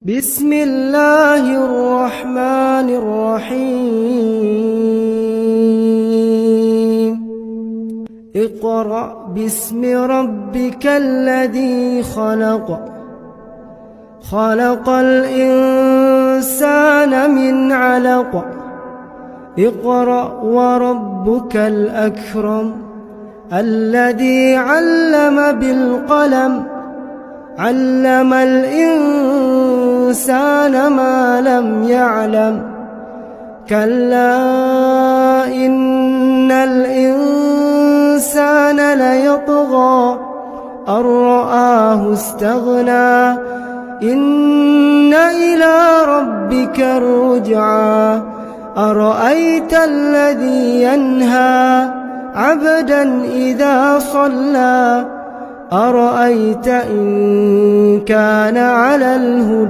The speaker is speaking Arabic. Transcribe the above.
بسم الله الرحمن الرحيم اقرأ باسم ربك الذي خلق خلق الإنسان من علق اقرأ وربك الأكرم الذي علم بالقلم علم الإنسان ما لم يعلم كلا إن الإنسان ليطغى أن رآه استغنى إن إلى ربك الرجعى أرأيت الذي ينهى عبدا إذا صلى أرأيت إن كان على الهدى